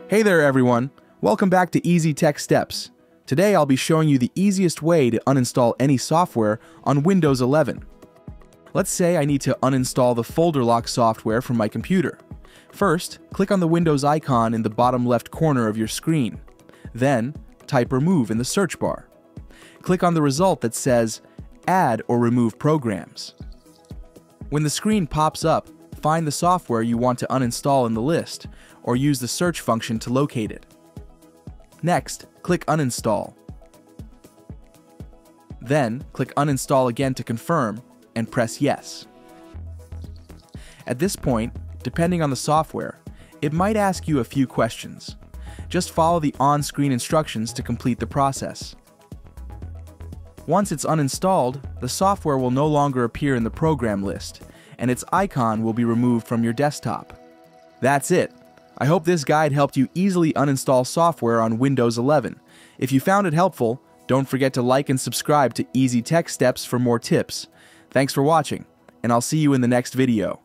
Hey there everyone, welcome back to Easy Tech Steps. Today I'll be showing you the easiest way to uninstall any software on Windows 11. Let's say I need to uninstall the folder lock software from my computer. First, click on the Windows icon in the bottom left corner of your screen. Then, type remove in the search bar. Click on the result that says add or remove programs. When the screen pops up, find the software you want to uninstall in the list, or use the search function to locate it. Next, click Uninstall. Then, click Uninstall again to confirm, and press Yes. At this point, depending on the software, it might ask you a few questions. Just follow the on-screen instructions to complete the process. Once it's uninstalled, the software will no longer appear in the program list, and its icon will be removed from your desktop. That's it! I hope this guide helped you easily uninstall software on Windows 11. If you found it helpful, don't forget to like and subscribe to Easy Tech Steps for more tips. Thanks for watching, and I'll see you in the next video.